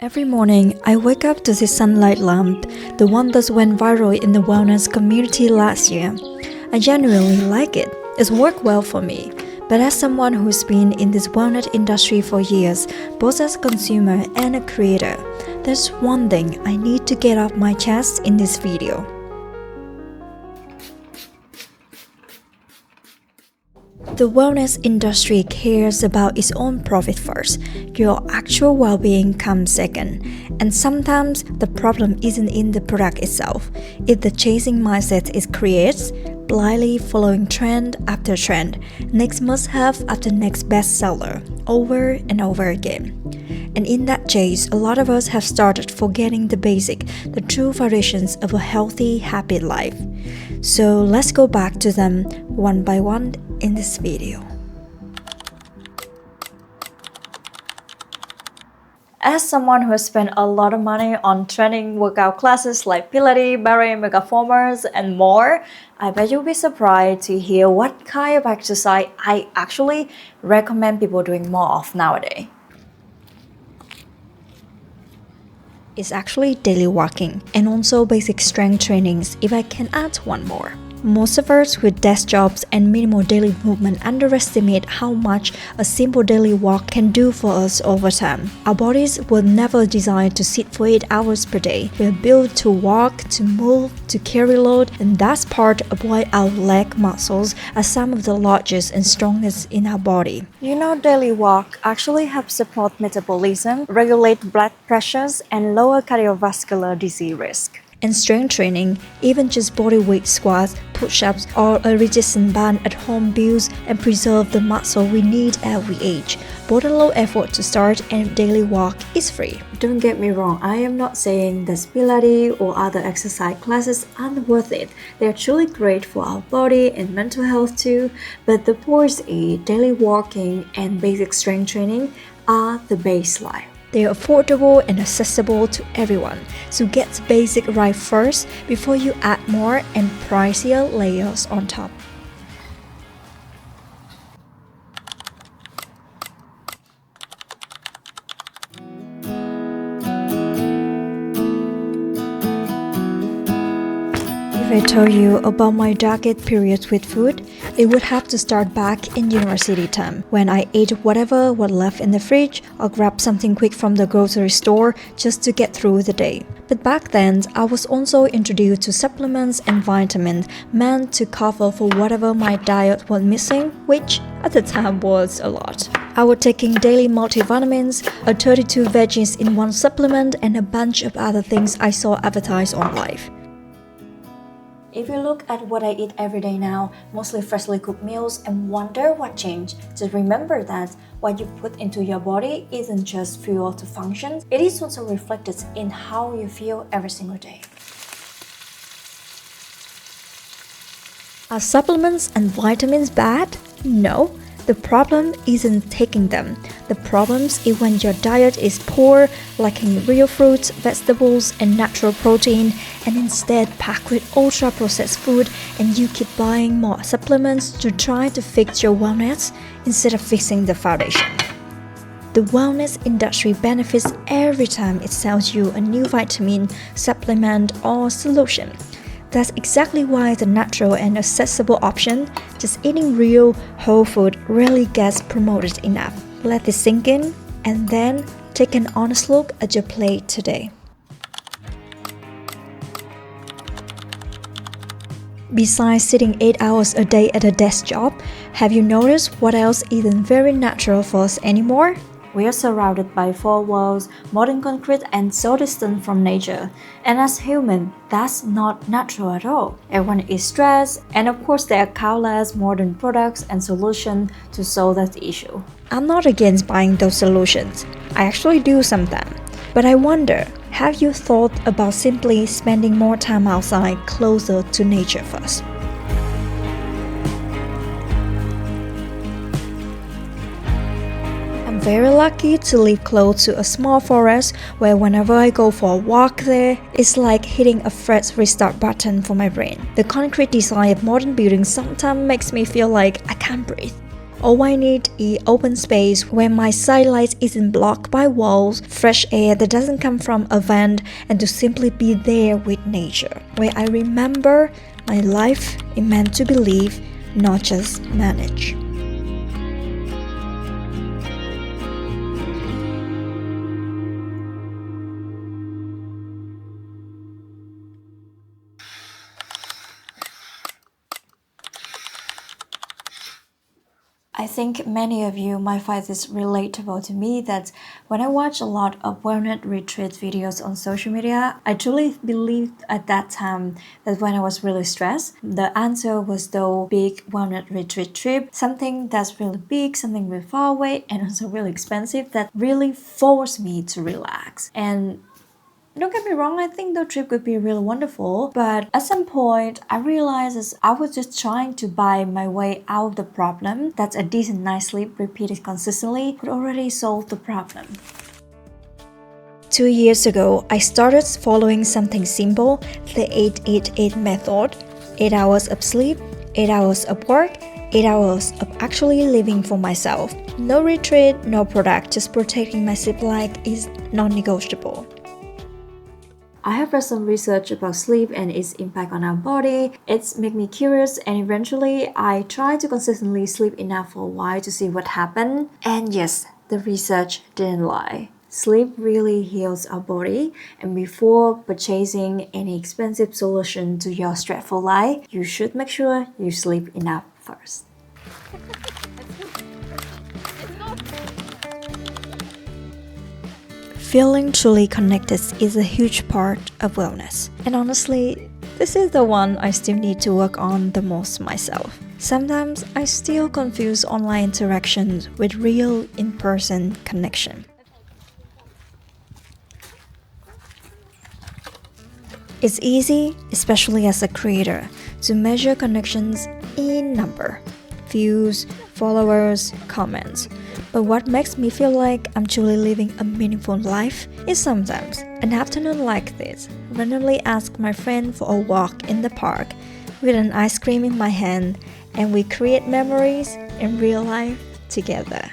Every morning, I wake up to this sunlight lamp, the one that went viral in the wellness community last year. I genuinely like it. It's worked well for me. But as someone who's been in this wellness industry for years, both as a consumer and a creator, there's one thing I need to get off my chest in this video. The wellness industry cares about its own profit first. Your actual well-being comes second. And sometimes the problem isn't in the product itself. It's the chasing mindset it creates, blindly following trend after trend, next must-have after next bestseller, over and over again. And in that chase, a lot of us have started forgetting the basic, the true foundations of a healthy, happy life. So let's go back to them one by one in this video. As someone who has spent a lot of money on training workout classes like Pilates, ballet, megaformers, and more, I bet you'll be surprised to hear what kind of exercise I actually recommend people doing more of nowadays. It's actually daily walking and also basic strength trainings if I can add one more. Most of us with desk jobs and minimal daily movement underestimate how much a simple daily walk can do for us over time. Our bodies were never designed to sit for 8 hours per day. We're built to walk, to move, to carry load, and that's part of why our leg muscles are some of the largest and strongest in our body. You know, daily walk actually helps support metabolism, regulate blood pressures, and lower cardiovascular disease risk. And strength training, even just body weight squats, push-ups, or a resistance band at home builds and preserve the muscle we need as we age. Both a low effort to start and daily walk is free. Don't get me wrong, I am not saying that Pilates or other exercise classes aren't worth it. They're truly great for our body and mental health too, but the point is daily walking and basic strength training are the baseline. They are affordable and accessible to everyone, so get the basic right first before you add more and pricier layers on top. If I told you about my darkest periods with food, it would have to start back in university time, when I ate whatever was left in the fridge or grabbed something quick from the grocery store just to get through the day. But back then, I was also introduced to supplements and vitamins meant to cover for whatever my diet was missing, which at the time was a lot. I was taking daily multivitamins, a 32 veggies in one supplement, and a bunch of other things I saw advertised online. If you look at what I eat every day now, mostly freshly cooked meals, and wonder what changed, just remember that what you put into your body isn't just fuel to function, it is also reflected in how you feel every single day. Are supplements and vitamins bad? No. The problem isn't taking them. The problem is when your diet is poor, lacking real fruits, vegetables, and natural protein, and instead packed with ultra-processed food, and you keep buying more supplements to try to fix your wellness instead of fixing the foundation. The wellness industry benefits every time it sells you a new vitamin, supplement, or solution. That's exactly why the natural and accessible option, just eating real, whole food, rarely gets promoted enough. Let this sink in, and then take an honest look at your plate today. Besides sitting 8 hours a day at a desk job, have you noticed what else isn't very natural for us anymore? We are surrounded by four walls, modern concrete, and so distant from nature. And as humans, that's not natural at all. Everyone is stressed, and of course there are countless modern products and solutions to solve that issue. I'm not against buying those solutions. I actually do sometimes. But I wonder, have you thought about simply spending more time outside closer to nature first? I'm very lucky to live close to a small forest where whenever I go for a walk there, it's like hitting a fresh restart button for my brain. The concrete design of modern buildings sometimes makes me feel like I can't breathe. All I need is open space where my sight isn't blocked by walls, fresh air that doesn't come from a vent, and to simply be there with nature, where I remember my life is meant to be lived, not just managed. I think many of you might find this relatable to me, that when I watch a lot of wellness retreat videos on social media, I truly believed at that time that when I was really stressed, the answer was the big wellness retreat trip, something that's really big, something really far away, and also really expensive that really forced me to relax. And don't get me wrong, I think the trip could be really wonderful, but at some point I realized I was just trying to buy my way out of the problem, that a decent night's sleep repeated consistently would already solve the problem. 2 years ago, I started following something simple, the 8-8-8 method. 8 hours of sleep, 8 hours of work, 8 hours of actually living for myself. No retreat, no product, just protecting my sleep like is non-negotiable. I have read some research about sleep and its impact on our body. It's made me curious, and eventually I tried to consistently sleep enough for a while to see what happened. And yes, the research didn't lie. Sleep really heals our body, and before purchasing any expensive solution to your stressful life, you should make sure you sleep enough first. Feeling truly connected is a huge part of wellness. And honestly, this is the one I still need to work on the most myself. Sometimes I still confuse online interactions with real in-person connection. It's easy, especially as a creator, to measure connections in number, views, followers, comments. But what makes me feel like I'm truly living a meaningful life is sometimes an afternoon like this, randomly ask my friend for a walk in the park with an ice cream in my hand, and we create memories in real life together.